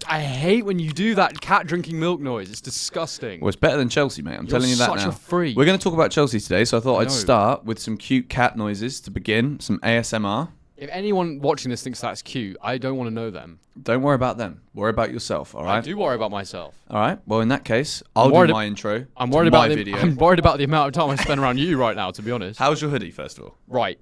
I hate when you do that cat drinking milk noise. It's disgusting. Well, it's better than Chelsea, mate. I'm telling you that now. You're such a freak. We're going to talk about Chelsea today, so I thought I'd start with some cute cat noises to begin, some ASMR. If anyone watching this thinks that's cute, I don't want to know them. Don't worry about them. Worry about yourself, all right? I do worry about myself. All right. Well, in that case, I'll do my intro. I'm worried about the amount of time I spend around you right now, to be honest. How's your hoodie, first of all? Right.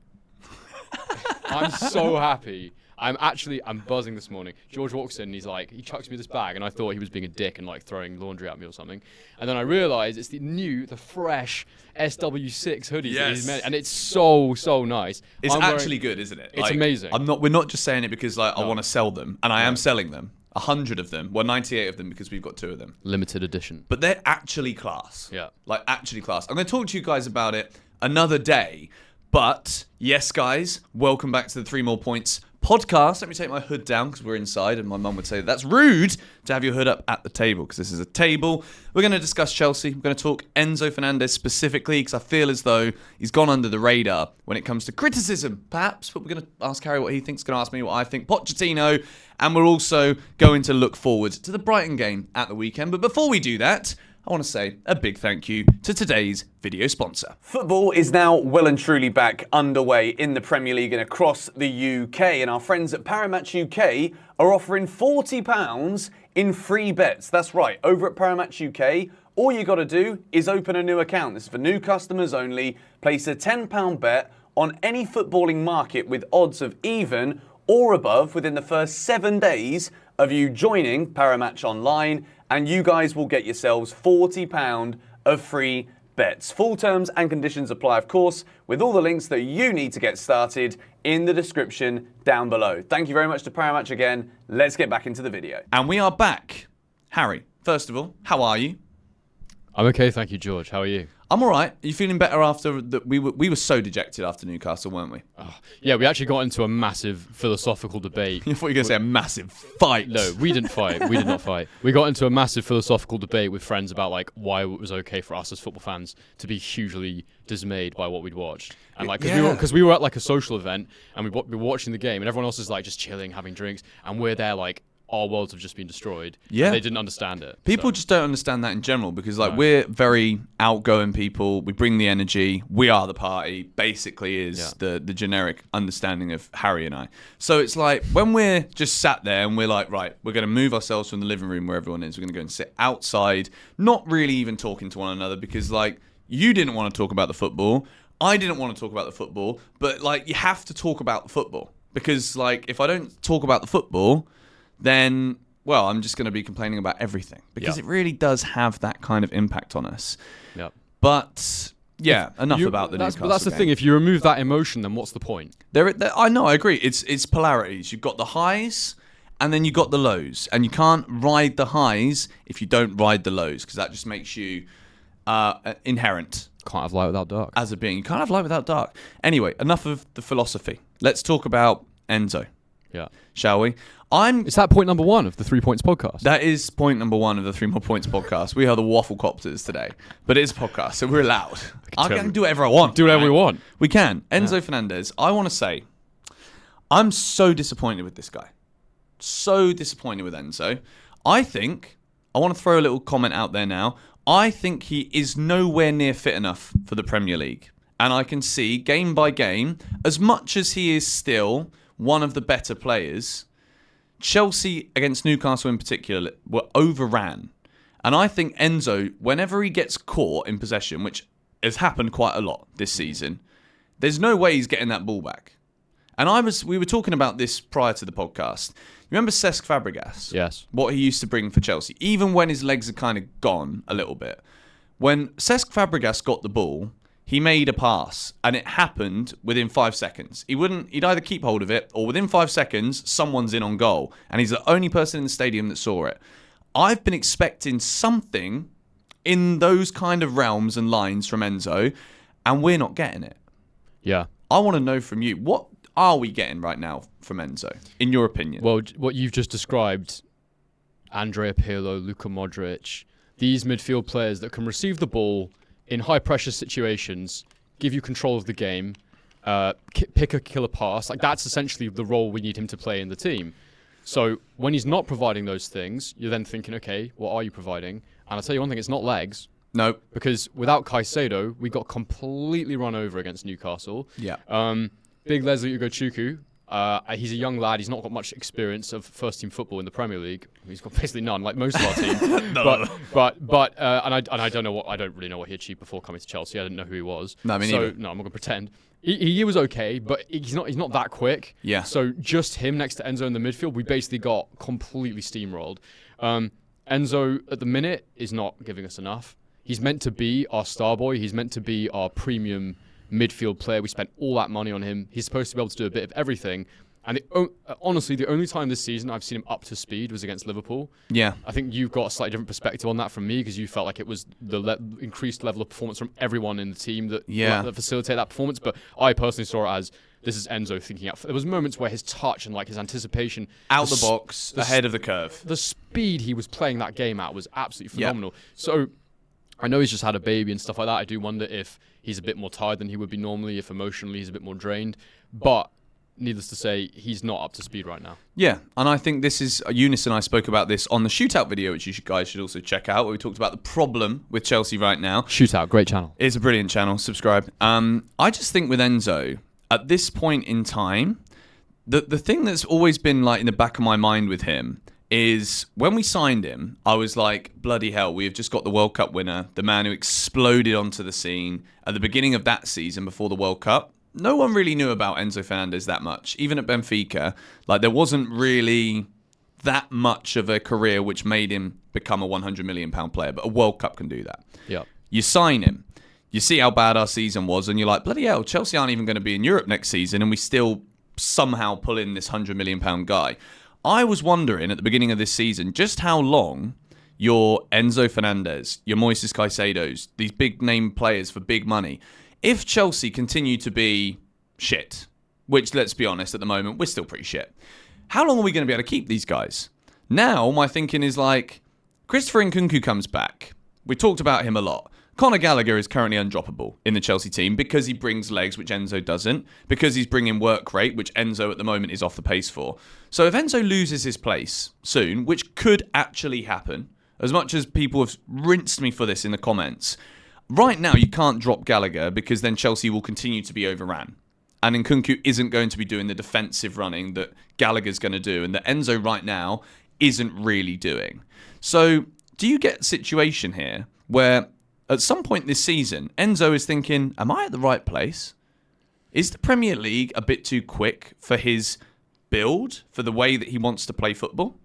I'm so happy. I'm buzzing this morning. George walks in and he chucks me this bag, and I thought he was being a dick and like throwing laundry at me or something. And then I realised it's the fresh SW6 hoodie. Yes. And it's so nice. It's actually good, isn't it? It's amazing. We're not just saying it because I want to sell them, and I am selling them. 100 of them. Well, 98 of them because we've got 2 of them. Limited edition. But they're actually class. Yeah. Like, actually class. I'm going to talk to you guys about it another day. But, yes, guys, welcome back to the 3 More Points podcast. Let me take my hood down because we're inside, and my mum would say that's rude to have your hood up at the table because this is a table. We're going to discuss Chelsea. We're going to talk Enzo Fernandez specifically because I feel as though he's gone under the radar when it comes to criticism, perhaps. But we're going to ask Harry what he thinks, going to ask me what I think. Pochettino, and we're also going to look forward to the Brighton game at the weekend. But before we do that, I want to say a big thank you to today's video sponsor. Football is now well and truly back underway in the Premier League and across the UK. And our friends at PARIMATCH UK are offering £40 in free bets. That's right, over at PARIMATCH UK, all you got to do is open a new account. This is for new customers only. Place a £10 bet on any footballing market with odds of even or above within the first 7 days of you joining PARIMATCH Online, and you guys will get yourselves £40 of free bets. Full terms and conditions apply, of course, with all the links that you need to get started in the description down below. Thank you very much to PARIMATCH again. Let's get back into the video. And we are back. Harry, first of all, how are you? I'm okay, thank you, George. How are you? I'm all right. Are you feeling better after that? We were so dejected after Newcastle, weren't we? Yeah, we actually got into a massive philosophical debate. I thought you were going to say a massive fight. No, we didn't fight. We did not fight. We got into a massive philosophical debate with friends about like why it was okay for us as football fans to be hugely dismayed by what we'd watched. And like, because we were at like a social event and we were watching the game, and everyone else is like just chilling, having drinks, and we're there like, our worlds have just been destroyed. Yeah. They didn't understand it. People just don't understand that in general because we're very outgoing people. We bring the energy. We are the party, basically is the generic understanding of Harry and I. So it's like when we're just sat there and we're like, right, we're going to move ourselves from the living room where everyone is. We're going to go and sit outside, not really even talking to one another because like you didn't want to talk about the football. I didn't want to talk about the football. But like you have to talk about the football because like if I don't talk about the football, then, well, I'm just going to be complaining about everything because it really does have that kind of impact on us. Yeah. But, yeah, enough about the Newcastle But that's the game. thing. If you remove that emotion, then what's the point? I know, I agree. It's polarities. You've got the highs and then you've got the lows. And you can't ride the highs if you don't ride the lows because that just makes you inherent. Can't have light without dark. As a being. You can't have light without dark. Anyway, enough of the philosophy. Let's talk about Enzo. Yeah. Shall we? Is that point number 1 of the 3 Points podcast? That is point number 1 of the 3 More Points podcast. We are the waffle copters today. But it is a podcast, so we're allowed. I can do whatever I want. Do whatever we want. We can. Enzo Fernandez, I want to say, I'm so disappointed with this guy. So disappointed with Enzo. I want to throw a little comment out there now. I think he is nowhere near fit enough for the Premier League. And I can see, game by game, as much as he is still one of the better players, Chelsea against Newcastle in particular were overran. And I think Enzo, whenever he gets caught in possession, which has happened quite a lot this season, there's no way he's getting that ball back. And we were talking about this prior to the podcast. You remember Cesc Fabregas? Yes. What he used to bring for Chelsea, even when his legs are kind of gone a little bit. When Cesc Fabregas got the ball, he made a pass, and it happened within 5 seconds. He'd either keep hold of it, or within 5 seconds, someone's in on goal. And he's the only person in the stadium that saw it. I've been expecting something in those kind of realms and lines from Enzo, and we're not getting it. Yeah. I want to know from you, what are we getting right now from Enzo, in your opinion? Well, what you've just described, Andrea Pirlo, Luka Modric, these midfield players that can receive the ball in high-pressure situations, give you control of the game, pick a killer pass. Like, that's essentially the role we need him to play in the team. So when he's not providing those things, you're then thinking, okay, what are you providing? And I'll tell you one thing, it's not legs. No. Because without Caicedo, we got completely run over against Newcastle. Yeah. Big Leslie Ugochukwu. He's a young lad. He's not got much experience of first-team football in the Premier League. He's got basically none, like most of our team. No. But I don't know I don't really know what he achieved before coming to Chelsea. I didn't know who he was. No, me neither. No, I'm not gonna pretend. He was okay, but he's not that quick. Yeah. So just him next to Enzo in the midfield, we basically got completely steamrolled. Enzo at the minute is not giving us enough. He's meant to be our star boy. He's meant to be our premium midfield player. We spent all that money on him. He's supposed to be able to do a bit of everything. And honestly, the only time this season I've seen him up to speed was against Liverpool. Yeah. I think you've got a slightly different perspective on that from me because you felt like it was the increased level of performance from everyone in the team that facilitated that performance. But I personally saw it as this is Enzo thinking out. There was moments where his touch and like his anticipation out the box, ahead of the curve. The speed he was playing that game at was absolutely phenomenal. Yeah. So I know he's just had a baby and stuff like that. I do wonder if he's a bit more tired than he would be normally, if emotionally he's a bit more drained. But needless to say, he's not up to speed right now. Yeah, and I think this is, Eunice and I spoke about this on the Shootout video, which you guys should also check out, where we talked about the problem with Chelsea right now. Shootout, great channel. It's a brilliant channel, subscribe. I just think with Enzo, at this point in time, the thing that's always been like in the back of my mind with him is when we signed him, I was like, bloody hell, we have just got the World Cup winner, the man who exploded onto the scene at the beginning of that season before the World Cup. No one really knew about Enzo Fernandez that much. Even at Benfica, like there wasn't really that much of a career which made him become a £100 million player, but a World Cup can do that. Yeah. You sign him, you see how bad our season was, and you're like, bloody hell, Chelsea aren't even going to be in Europe next season, and we still somehow pull in this £100 million guy. I was wondering at the beginning of this season just how long your Enzo Fernandez, your Moises Caicedos, these big name players for big money, if Chelsea continue to be shit, which, let's be honest, at the moment, we're still pretty shit, how long are we going to be able to keep these guys? Now, my thinking is like, Christopher Nkunku comes back. We talked about him a lot. Conor Gallagher is currently undroppable in the Chelsea team because he brings legs, which Enzo doesn't, because he's bringing work rate, which Enzo at the moment is off the pace for. So if Enzo loses his place soon, which could actually happen, as much as people have rinsed me for this in the comments, right now, you can't drop Gallagher because then Chelsea will continue to be overran. And Nkunku isn't going to be doing the defensive running that Gallagher's going to do and that Enzo right now isn't really doing. So do you get a situation here where at some point this season, Enzo is thinking, am I at the right place? Is the Premier League a bit too quick for his build, for the way that he wants to play football?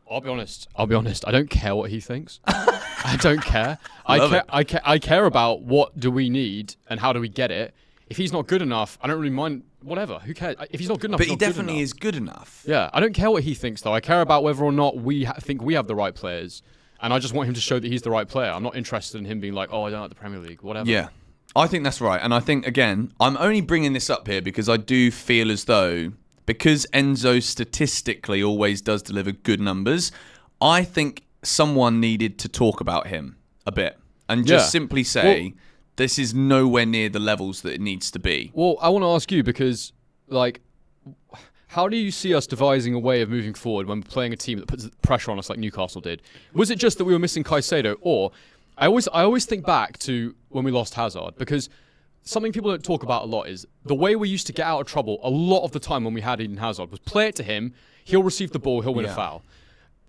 I'll be honest. I don't care what he thinks. I don't care. I care about what do we need and how do we get it. If he's not good enough, I don't really mind. Whatever. Who cares? If he's not good enough, but he definitely is good enough. Yeah, I don't care what he thinks though. I care about whether or not we think we have the right players, and I just want him to show that he's the right player. I'm not interested in him being like, oh, I don't like the Premier League, whatever. Yeah, I think that's right. And I think again, I'm only bringing this up here because I do feel as though because Enzo statistically always does deliver good numbers, I think someone needed to talk about him a bit and just simply say, this is nowhere near the levels that it needs to be. Well, I want to ask you because, like, how do you see us devising a way of moving forward when we're playing a team that puts pressure on us like Newcastle did? Was it just that we were missing Caicedo? Or I always think back to when we lost Hazard because something people don't talk about a lot is the way we used to get out of trouble a lot of the time when we had Eden Hazard was play it to him, he'll receive the ball, he'll win a foul.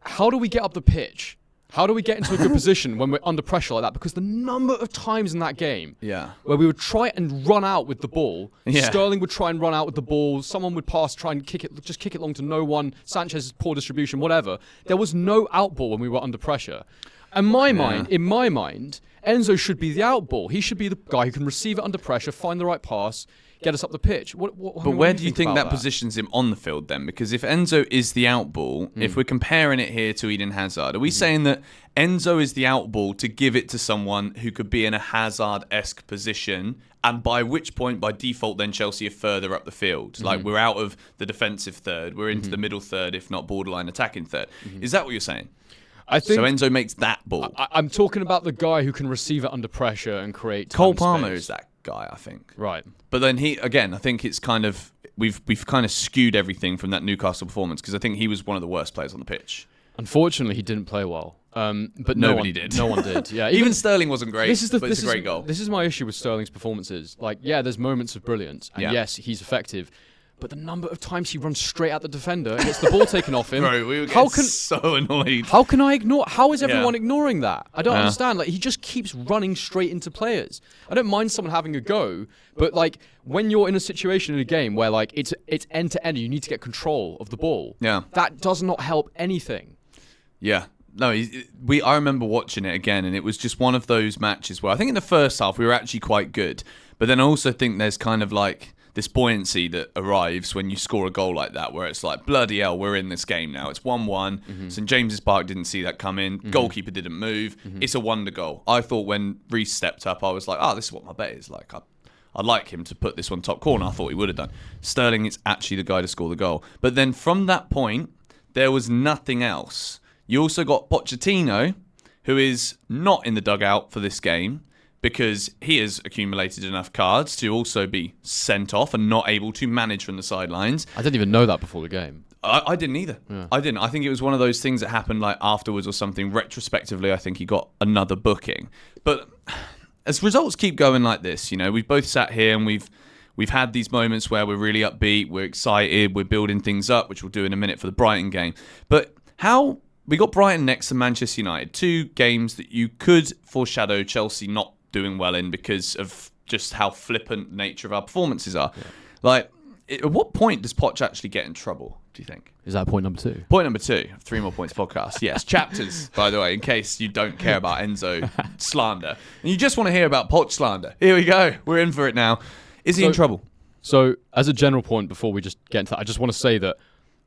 How do we get up the pitch? How do we get into a good position when we're under pressure like that? Because the number of times in that game where we would try and run out with the ball, Sterling would try and run out with the ball, someone would pass, try and kick it long to no one, Sanchez's poor distribution, whatever. There was no out ball when we were under pressure. In my mind, Enzo should be the out ball. He should be the guy who can receive it under pressure, find the right pass, get us up the pitch. But where do you think that positions him on the field then? Because if Enzo is the out ball, if we're comparing it here to Eden Hazard, are we saying that Enzo is the out ball to give it to someone who could be in a Hazard-esque position, and by which point, by default, then Chelsea are further up the field? Like we're out of the defensive third, we're into the middle third, if not borderline attacking third. Is that what you're saying? I think so Enzo makes that ball. I'm talking about the guy who can receive it under pressure and create Cole Palmer is that guy, I think. Right. But then I think it's kind of, we've kind of skewed everything from that Newcastle performance because I think he was one of the worst players on the pitch. Unfortunately, he didn't play well. But Nobody did. No one did. Yeah, Even Sterling wasn't great. This is but it's a great goal. This is my issue with Sterling's performances. Like, yeah, there's moments of brilliance, and yes, he's effective. But the number of times he runs straight at the defender and gets the ball taken off him. Bro, we were getting so annoyed. How can I ignore? How is everyone ignoring that? I don't understand. Like, he just keeps running straight into players. I don't mind someone having a go, but like when you're in a situation in a game where like it's end to end, you need to get control of the ball. Yeah, that does not help anything. Yeah. No, I remember watching it again, and it was just one of those matches where I think in the first half we were actually quite good, but then I also think there's kind of like this buoyancy that arrives when you score a goal like that, where it's like, bloody hell, we're in this game now. It's 1-1. St James's Park didn't see that come in. Goalkeeper didn't move. It's a wonder goal. I thought when Reece stepped up, I was like, this is what my bet is. Like, I'd like him to put this one top corner. I thought he would have done. Sterling is actually the guy to score the goal. But then from that point, there was nothing else. You also got Pochettino, who is not in the dugout for this game, because he has accumulated enough cards to also be sent off and not able to manage from the sidelines. I didn't even know that before the game. I didn't either. Yeah. I didn't. I think it was one of those things that happened like afterwards or something. Retrospectively, I think he got another booking. But as results keep going like this, you know, we've both sat here and we've had these moments where we're really upbeat, we're excited, we're building things up, which we'll do in a minute for the Brighton game. But how we got Brighton next to Manchester United, two games that you could foreshadow Chelsea not doing well in because of just how flippant nature of our performances are. Yeah. Like, at what point does Poch actually get in trouble, do you think? Is that point number 2? Point number 2, 3 More Points podcast. Yes, chapters, by the way, in case you don't care about Enzo slander. And you just want to hear about Poch slander. Here we go. We're in for it now. Is he in trouble? So, as a general point, before we just get into that, I just want to say that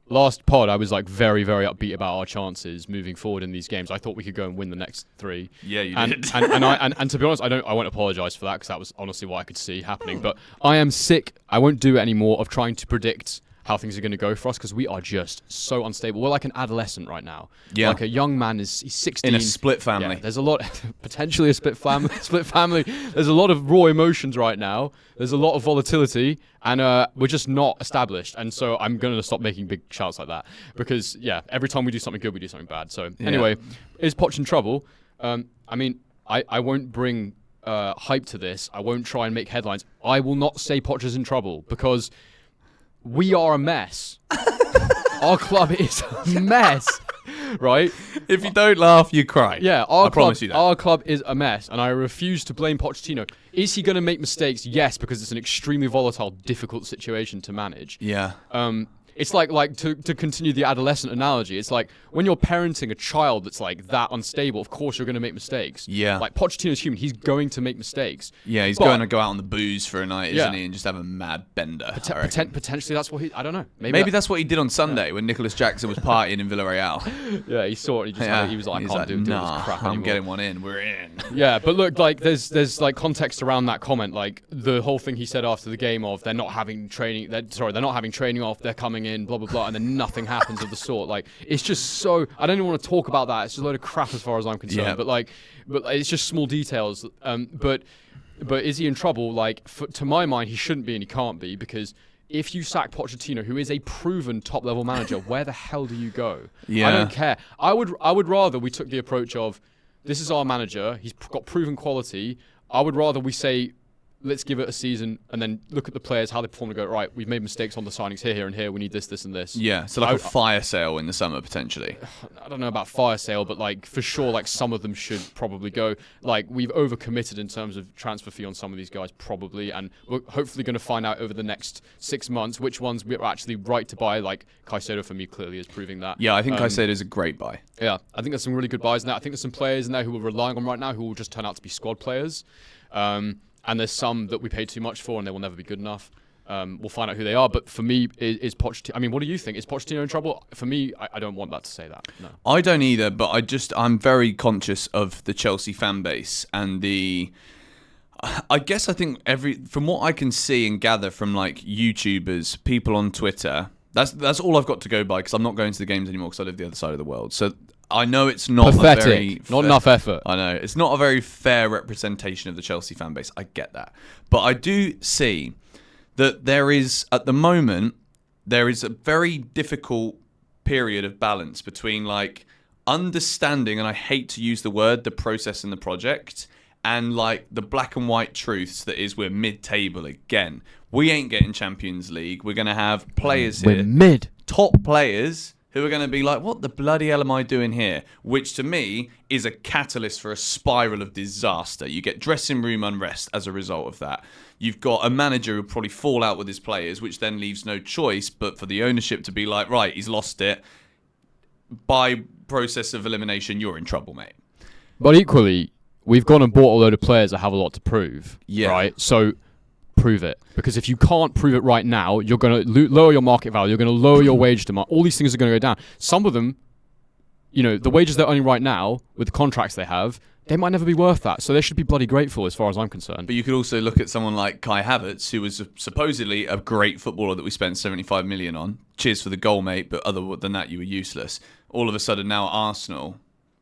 last pod, I was like very, very upbeat about our chances moving forward in these games. I thought we could go and win the next 3. Yeah, you did. And to be honest, I won't apologise for that because that was honestly what I could see happening. But I am sick. I won't do it anymore of trying to predict how things are going to go for us because we are just so unstable. We're like an adolescent right now. Yeah. Like a young man he's 16. In a split family. Yeah, there's a lot, potentially a split family. There's a lot of raw emotions right now. There's a lot of volatility and we're just not established. And so I'm going to stop making big shouts like that because, every time we do something good, we do something bad. So anyway, is Poch in trouble? I mean, I won't bring hype to this. I won't try and make headlines. I will not say Poch is in trouble because we are a mess. Our club is a mess, right? If you don't laugh, you cry. Yeah, I promise you that. Our club is a mess, and I refuse to blame Pochettino. Is he going to make mistakes? Yes, because it's an extremely volatile, difficult situation to manage. Yeah. It's like to continue the adolescent analogy. It's like when you're parenting a child that's like that unstable. Of course, you're going to make mistakes. Yeah. Like Pochettino's human. He's going to make mistakes. Yeah, he's going to go out on the booze for a night, isn't he, and just have a mad bender. Potentially, that's what he. I don't know. Maybe that's what he did on Sunday when Nicholas Jackson was partying in Villarreal. Yeah, he saw it. He was like, I can't do this crap anymore. I'm getting one in. We're in. Yeah, but look, like there's like context around that comment. Like the whole thing he said after the game of they're not having training. They're not having training off. They're coming in. Blah blah blah, and then nothing happens of the sort. Like it's just so. I don't even want to talk about that. It's just a load of crap as far as I'm concerned. Yeah. But it's just small details. But is he in trouble? Like to my mind, he shouldn't be and he can't be because if you sack Pochettino, who is a proven top-level manager, where the hell do you go? Yeah. I don't care. I would rather we took the approach of this is our manager. He's got proven quality. I would rather we say, let's give it a season and then look at the players, how they perform and go, right, we've made mistakes on the signings here, and here. We need this, this, and this. Yeah, so like a fire sale in the summer, potentially. I don't know about fire sale, but like for sure, like some of them should probably go. Like we've overcommitted in terms of transfer fee on some of these guys, probably. And we're hopefully going to find out over the next 6 months which ones we're actually right to buy. Like Caicedo for me clearly is proving that. Yeah, I think Caicedo is a great buy. Yeah, I think there's some really good buys in there. I think there's some players in there who we're relying on right now who will just turn out to be squad players. And there's some that we paid too much for and they will never be good enough. We'll find out who they are. But for me, is Pochettino... I mean, what do you think? Is Pochettino in trouble? For me, I don't want that to say that. No. I don't either, but I'm very conscious of the Chelsea fan base and I think from what I can see and gather from like YouTubers, people on Twitter, that's all I've got to go by because I'm not going to the games anymore because I live the other side of the world. So I know it's not pathetic, not enough effort. I know it's not a very fair representation of the Chelsea fan base. I get that, but I do see that there is, at the moment, there is a very difficult period of balance between like understanding, and I hate to use the word, the process and the project, and like the black and white truths that is we're mid-table again. We ain't getting Champions League. We're going to have players here. We're mid. Top players who are going to be like, what the bloody hell am I doing here? Which to me is a catalyst for a spiral of disaster. You get dressing room unrest as a result of that. You've got a manager who'll probably fall out with his players, which then leaves no choice but for the ownership to be like, right, he's lost it. By process of elimination, you're in trouble, mate. But equally, we've gone and bought a load of players that have a lot to prove. Yeah. Right? So prove it. Because if you can't prove it right now, you're going to lower your market value. You're going to lower your wage demand. All these things are going to go down. Some of them, you know, the wages they're earning right now with the contracts they have, they might never be worth that. So they should be bloody grateful as far as I'm concerned. But you could also look at someone like Kai Havertz, who was supposedly a great footballer that we spent 75 million on. Cheers for the goal, mate, but other than that, you were useless. All of a sudden now at Arsenal,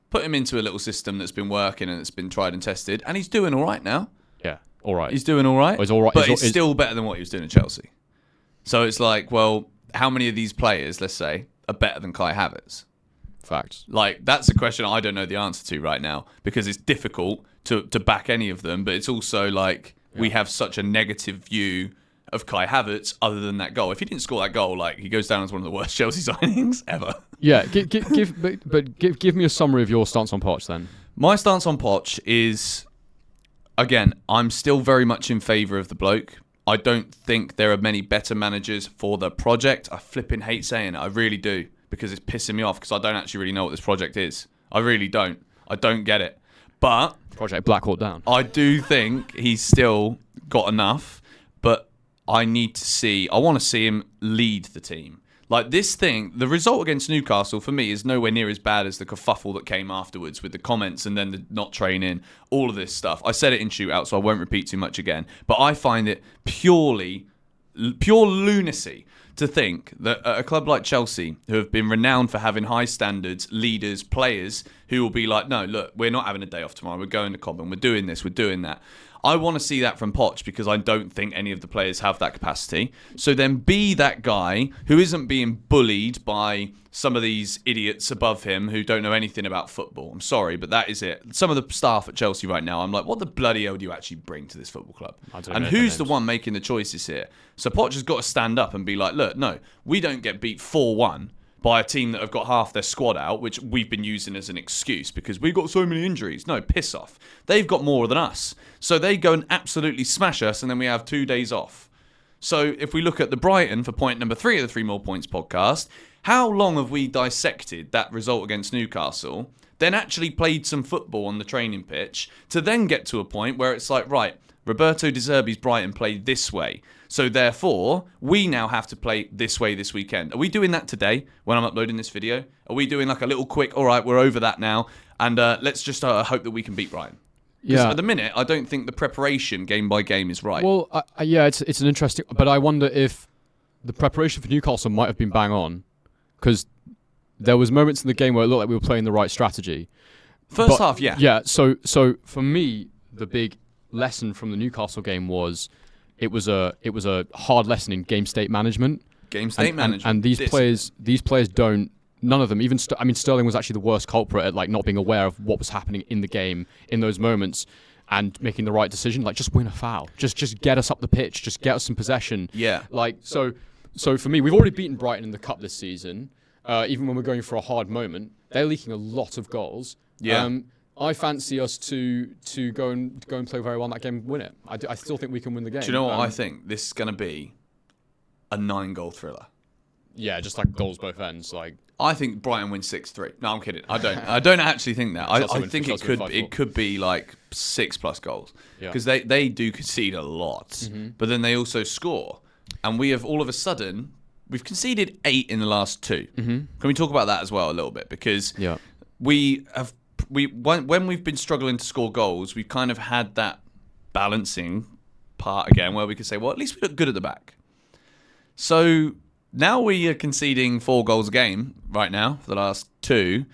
put him into a little system that's been working and it's been tried and tested, and he's doing all right now. Yeah, all right. He's doing all right. He's all right. But it's still better than what he was doing at Chelsea. So it's like, well, how many of these players, let's say, are better than Kai Havertz? Facts. Like, that's a question I don't know the answer to right now because it's difficult to back any of them, but it's also like we have such a negative view of Kai Havertz other than that goal. If he didn't score that goal, like, he goes down as one of the worst Chelsea signings ever. Yeah, give me a summary of your stance on Poch then. My stance on Poch is, again, I'm still very much in favour of the bloke. I don't think there are many better managers for the project. I flipping hate saying it. I really do. Because it's pissing me off because I don't actually really know what this project is. I really don't. I don't get it. But Project Black Hawk Down. I do think he's still got enough, but I want to see him lead the team. Like this thing, the result against Newcastle for me is nowhere near as bad as the kerfuffle that came afterwards with the comments and then the not training, all of this stuff. I said it in shootout, so I won't repeat too much again. But I find it pure lunacy to think that a club like Chelsea, who have been renowned for having high standards, leaders, players, who will be like, no, look, we're not having a day off tomorrow. We're going to Cobham. We're doing this. We're doing that. I want to see that from Poch because I don't think any of the players have that capacity. So then be that guy who isn't being bullied by some of these idiots above him who don't know anything about football. I'm sorry, but that is it. Some of the staff at Chelsea right now, I'm like, what the bloody hell do you actually bring to this football club? And who's the one making the choices here? So Poch has got to stand up and be like, look, no, we don't get beat 4-1 by a team that have got half their squad out, which we've been using as an excuse because we've got so many injuries. No, piss off. They've got more than us. So they go and absolutely smash us, and then we have 2 days off. So if we look at the Brighton for point number 3 of the 3 More Points podcast, how long have we dissected that result against Newcastle, then actually played some football on the training pitch, to then get to a point where it's like, right, Roberto De Zerbi's Brighton played this way. So therefore, we now have to play this way this weekend. Are we doing that today when I'm uploading this video? Are we doing like a little quick, all right, we're over that now, and let's just hope that we can beat Brighton? Because at the minute, I don't think the preparation game by game is right. Well, yeah, it's an interesting... But I wonder if the preparation for Newcastle might have been bang on, because there was moments in the game where it looked like we were playing the right strategy. First half, yeah. Yeah, so for me, the big lesson from the Newcastle game was... It was a hard lesson in game state management. And these players don't. None of them. Even Sterling was actually the worst culprit at like not being aware of what was happening in the game in those moments and making the right decision. Like just win a foul. Just get us up the pitch. Just get us some possession. Yeah. Like so for me, we've already beaten Brighton in the cup this season. Even when we're going for a hard moment, they're leaking a lot of goals. Yeah. I fancy us to go and play very well in that game and win it. I still think we can win the game. Do you know what I think? This is going to be a 9-goal thriller. Yeah, just like goals both ends. Like I think Brighton wins 6-3. No, I'm kidding. I don't actually think that. I think it could be like 6+ goals because they do concede a lot, but then they also score, and we have all of a sudden we've conceded 8 in the last 2. Can we talk about that as well a little bit? Because when we've been struggling to score goals, we've kind of had that balancing part again where we could say, well, at least we look good at the back. So now we are conceding 4 goals a game right now for the last 2.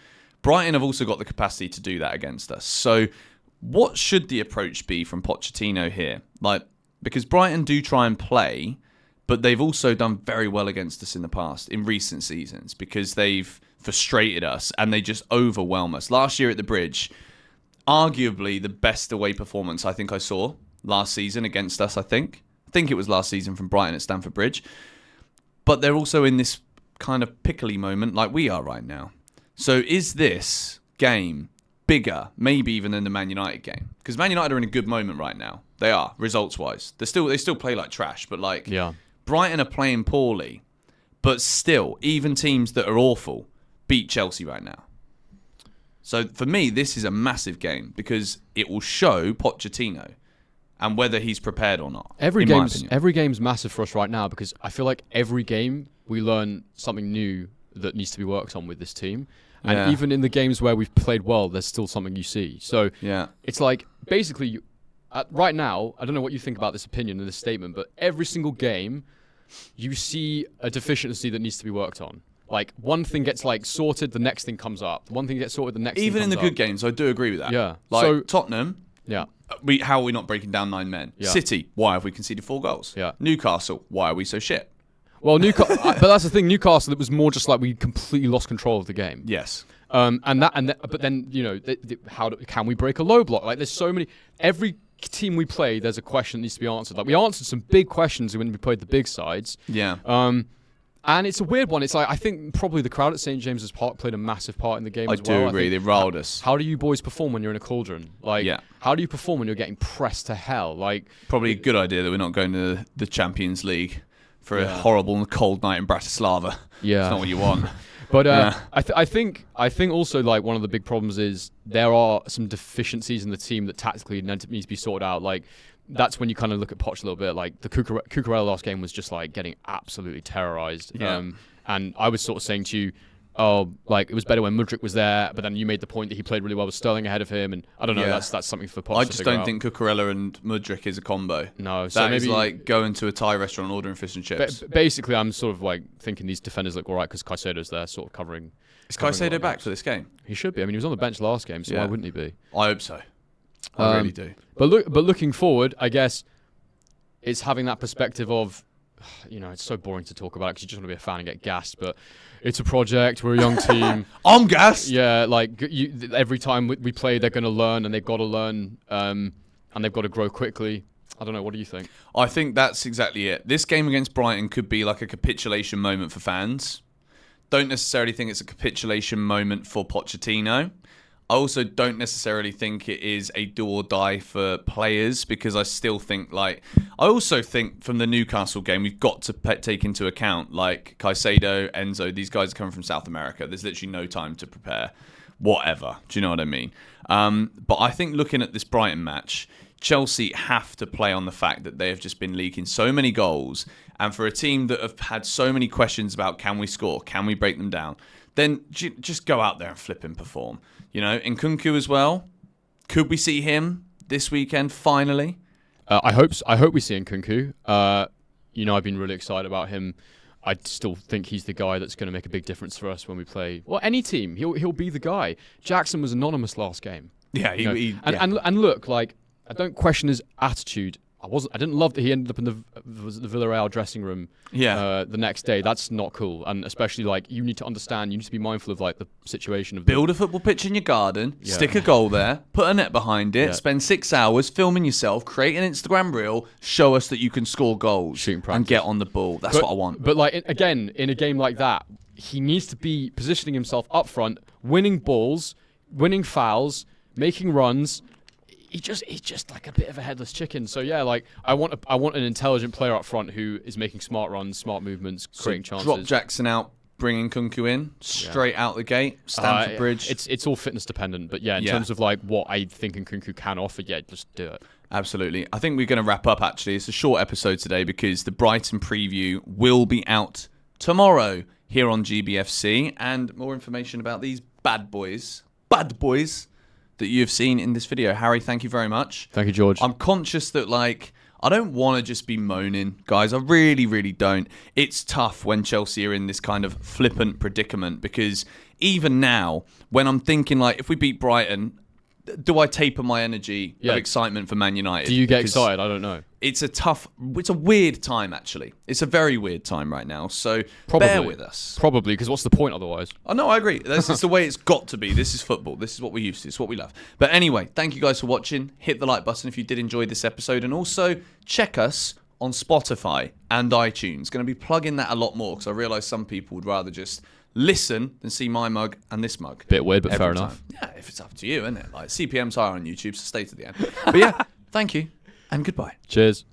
Brighton have also got the capacity to do that against us. So what should the approach be from Pochettino here? Like, because Brighton do try and play but they've also done very well against us in the past, in recent seasons, because they've frustrated us and they just overwhelm us. Last year at the Bridge, arguably the best away performance I think I saw last season against us, I think it was last season from Brighton at Stamford Bridge. But they're also in this kind of pickly moment like we are right now. So is this game bigger, maybe even than the Man United game? Because Man United are in a good moment right now. They are, results-wise. They still play like trash, but Brighton are playing poorly. But still, even teams that are awful beat Chelsea right now. So for me, this is a massive game because it will show Pochettino and whether he's prepared or not. Every game's massive for us right now because I feel like every game we learn something new that needs to be worked on with this team. And even in the games where we've played well, there's still something you see. So it's like basically right now, I don't know what you think about this opinion and this statement, but every single game you see a deficiency that needs to be worked on. Like one thing gets like sorted, the next thing comes up. One thing gets sorted, the next thing comes up. Even in the good games, I do agree with that. Yeah. Like so, Tottenham, how are we not breaking down 9 men? Yeah. City, why have we conceded 4 goals? Yeah. Newcastle, why are we so shit? Well, Newcastle, but that's the thing. Newcastle, it was more just like we completely lost control of the game. Yes. But then can we break a low block? Like there's so many. Every team we play, there's a question that needs to be answered. Like we answered some big questions when we played the big sides. Yeah. And it's a weird one. It's like I think probably the crowd at St James's Park played a massive part in the game as well. I do agree. They riled us. How do you boys perform when you're in a cauldron? Like, how do you perform when you're getting pressed to hell? Like, probably a good idea that we're not going to the Champions League for a horrible and cold night in Bratislava. Yeah, it's not what you want. But I think also like one of the big problems is there are some deficiencies in the team that tactically need to be sorted out. Like that's when you kind of look at Poch a little bit. Like the Cucurella last game was just like getting absolutely terrorized. Yeah. And I was sort of saying to you, oh, like it was better when Mudryk was there, but then you made the point that he played really well with Sterling ahead of him, and I don't know. That's something for Poch. I just don't think Cucurella and Mudryk is a combo. No, so that maybe is like going to a Thai restaurant and ordering fish and chips. Basically, I'm sort of like thinking these defenders look all right because Caicedo's there, sort of covering. Is Caicedo back for this game? He should be. I mean, he was on the bench last game, so why wouldn't he be? I hope so. I really do. But looking forward, I guess it's having that perspective of, it's so boring to talk about because you just want to be a fan and get gassed, but it's a project. We're a young team. I'm gassed. Yeah, like every time we play, they're going to learn, and they've got to learn, and they've got to grow quickly. I don't know. What do you think? I think that's exactly it. This game against Brighton could be like a capitulation moment for fans. Don't necessarily think it's a capitulation moment for Pochettino. I also don't necessarily think it is a do or die for players because I still think I also think from the Newcastle game we've got to take into account like Caicedo, Enzo, these guys are coming from South America. There's literally no time to prepare whatever. Do you know what I mean? But I think looking at this Brighton match, Chelsea have to play on the fact that they have just been leaking so many goals, and for a team that have had so many questions about can we score, can we break them down, then just go out there and flip and perform. And Nkunku as well. Could we see him this weekend finally? I hope we see Nkunku. I've been really excited about him. I still think he's the guy that's going to make a big difference for us when we play. Well, any team, he'll be the guy. Jackson was anonymous last game. Yeah, and look, like I don't question his attitude. I didn't love that he ended up in the Villarreal dressing room. Yeah. The next day, that's not cool. And especially like you need to understand, you need to be mindful of like the situation of build a football pitch in your garden, stick a goal there, put a net behind it, spend 6 hours filming yourself, create an Instagram reel, show us that you can score goals and get on the ball. That's what I want. But like again, in a game like that, he needs to be positioning himself up front, winning balls, winning fouls, making runs. He's just like a bit of a headless chicken. So yeah, like I want an intelligent player up front who is making smart runs, smart movements, creating chances. Drop Jackson out, bringing Nkunku in straight out the gate. Stamford Bridge. It's all fitness dependent, but in terms of like what I think Nkunku can offer, just do it. Absolutely. I think we're going to wrap up. Actually, it's a short episode today because the Brighton preview will be out tomorrow here on GBFC, and more information about these bad boys. That you have seen in this video. Harry, thank you very much. Thank you, George. I'm conscious that I don't want to just be moaning, guys. I really, really don't. It's tough when Chelsea are in this kind of flippant predicament because even now, when I'm thinking if we beat Brighton, do I taper my energy Yeah. of excitement for Man United? Do you get Because excited? I don't know. It's a weird time, actually. It's a very weird time right now. So Probably. bear with us. Probably, because what's the point otherwise? Oh, no, I agree. This is the way it's got to be. This is football. This is what we're used to. It's what we love. But anyway, thank you guys for watching. Hit the like button if you did enjoy this episode. And also check us on Spotify and iTunes. Going to be plugging that a lot more because I realise some people would rather just listen than see my mug and this mug. Bit weird, but every fair time. enough. Yeah, if it's up to you, isn't it? Like CPM's higher on YouTube, so stay to the end. But yeah, thank you and goodbye. Cheers.